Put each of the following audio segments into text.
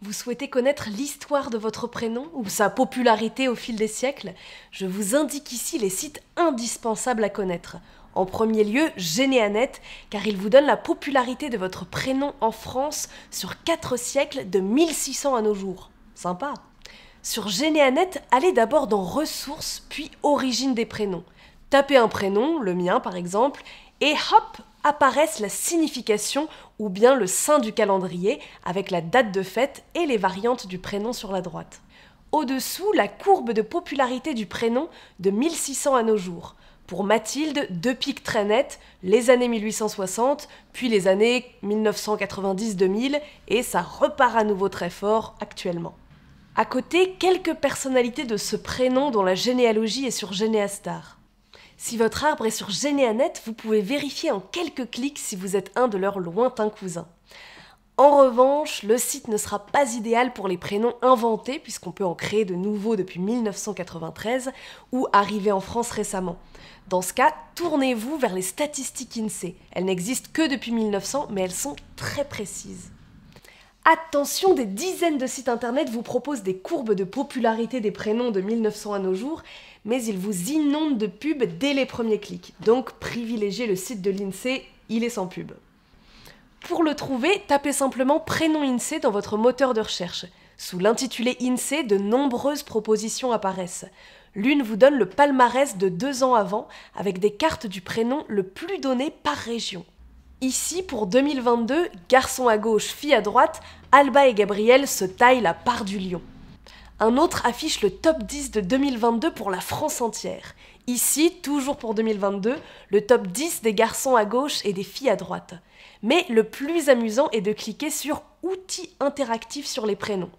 Vous souhaitez connaître l'histoire de votre prénom ou sa popularité au fil des siècles? Je vous indique ici les sites indispensables à connaître. En premier lieu, Généanet, car il vous donne la popularité de votre prénom en France sur 4 siècles de 1600 à nos jours. Sympa. Sur Généanet, allez d'abord dans Ressources, puis Origine des prénoms. Tapez un prénom, le mien par exemple, et hop, apparaissent la signification ou bien le sein du calendrier avec la date de fête et les variantes du prénom sur la droite. Au-dessous, la courbe de popularité du prénom de 1600 à nos jours. Pour Mathilde, 2 pics très nets, les années 1860, puis les années 1990-2000, et ça repart à nouveau très fort actuellement. À côté, quelques personnalités de ce prénom dont la généalogie est sur Généastar. Si votre arbre est sur Généanet, vous pouvez vérifier en quelques clics si vous êtes un de leurs lointains cousins. En revanche, le site ne sera pas idéal pour les prénoms inventés, puisqu'on peut en créer de nouveaux depuis 1993 ou arrivés en France récemment. Dans ce cas, tournez-vous vers les statistiques INSEE. Elles n'existent que depuis 1900, mais elles sont très précises. Attention, des dizaines de sites internet vous proposent des courbes de popularité des prénoms de 1900 à nos jours, mais ils vous inondent de pubs dès les premiers clics. Donc privilégiez le site de l'INSEE, il est sans pub. Pour le trouver, tapez simplement prénom INSEE dans votre moteur de recherche. Sous l'intitulé INSEE, de nombreuses propositions apparaissent. L'une vous donne le palmarès de 2 ans avant, avec des cartes du prénom le plus donné par région. Ici, pour 2022, garçon à gauche, fille à droite, Alba et Gabriel se taillent la part du lion. Un autre affiche le top 10 de 2022 pour la France entière. Ici, toujours pour 2022, le top 10 des garçons à gauche et des filles à droite. Mais le plus amusant est de cliquer sur « Outils interactifs sur les prénoms ».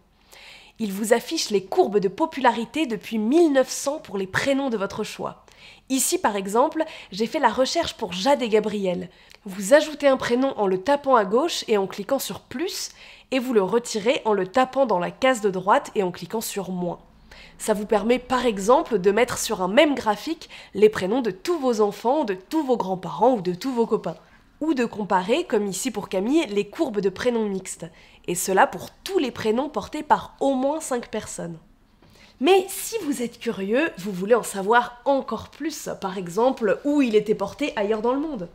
Il vous affiche les courbes de popularité depuis 1900 pour les prénoms de votre choix. Ici, par exemple, j'ai fait la recherche pour Jade et Gabriel. Vous ajoutez un prénom en le tapant à gauche et en cliquant sur « plus », et vous le retirez en le tapant dans la case de droite et en cliquant sur « moins ». Ça vous permet par exemple de mettre sur un même graphique les prénoms de tous vos enfants, de tous vos grands-parents ou de tous vos copains. Ou de comparer, comme ici pour Camille, les courbes de prénoms mixtes. Et cela pour tous les prénoms portés par au moins 5 personnes. Mais si vous êtes curieux, vous voulez en savoir encore plus, par exemple où il était porté ailleurs dans le monde.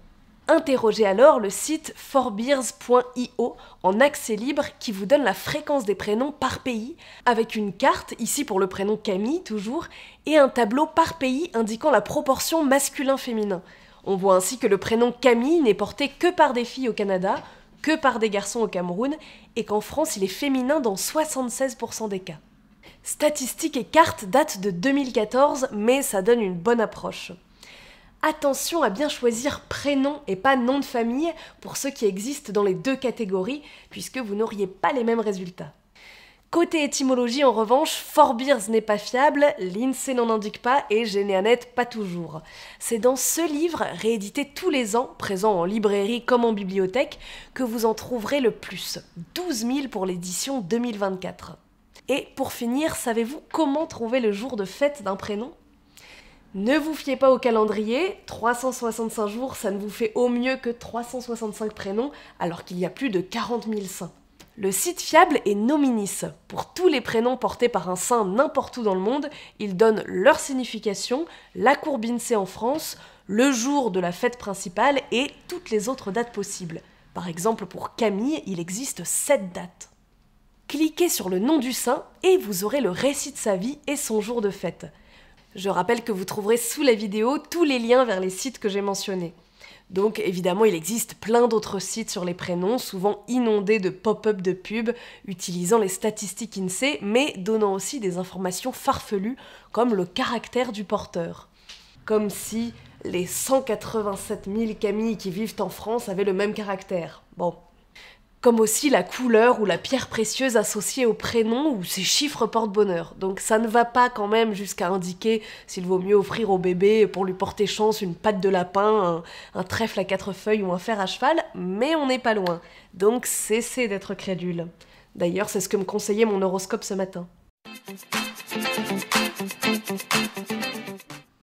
Interrogez alors le site forbeers.io en accès libre qui vous donne la fréquence des prénoms par pays, avec une carte, ici pour le prénom Camille toujours, et un tableau par pays indiquant la proportion masculin-féminin. On voit ainsi que le prénom Camille n'est porté que par des filles au Canada, que par des garçons au Cameroun, et qu'en France il est féminin dans 76% des cas. Statistiques et cartes datent de 2014, mais ça donne une bonne approche. Attention à bien choisir prénom et pas nom de famille pour ceux qui existent dans les 2 catégories, puisque vous n'auriez pas les mêmes résultats. Côté étymologie, en revanche, Forbeers n'est pas fiable, l'INSEE n'en indique pas et Généanet pas toujours. C'est dans ce livre, réédité tous les ans, présent en librairie comme en bibliothèque, que vous en trouverez le plus, 12 000 pour l'édition 2024. Et pour finir, savez-vous comment trouver le jour de fête d'un prénom ? Ne vous fiez pas au calendrier, 365 jours, ça ne vous fait au mieux que 365 prénoms, alors qu'il y a plus de 40 000 saints. Le site fiable est Nominis. Pour tous les prénoms portés par un saint n'importe où dans le monde, il donne leur signification, la courbe INSEE en France, le jour de la fête principale et toutes les autres dates possibles. Par exemple, pour Camille, il existe 7 dates. Cliquez sur le nom du saint et vous aurez le récit de sa vie et son jour de fête. Je rappelle que vous trouverez sous la vidéo tous les liens vers les sites que j'ai mentionnés. Donc évidemment, il existe plein d'autres sites sur les prénoms, souvent inondés de pop-up de pubs, utilisant les statistiques INSEE, mais donnant aussi des informations farfelues, comme le caractère du porteur. Comme si les 187 000 Camilles qui vivent en France avaient le même caractère. Bon. Comme aussi la couleur ou la pierre précieuse associée au prénom ou ses chiffres porte-bonheur. Donc ça ne va pas quand même jusqu'à indiquer s'il vaut mieux offrir au bébé pour lui porter chance une patte de lapin, un trèfle à 4 feuilles ou un fer à cheval, mais on n'est pas loin. Donc cessez d'être crédule. D'ailleurs, c'est ce que me conseillait mon horoscope ce matin.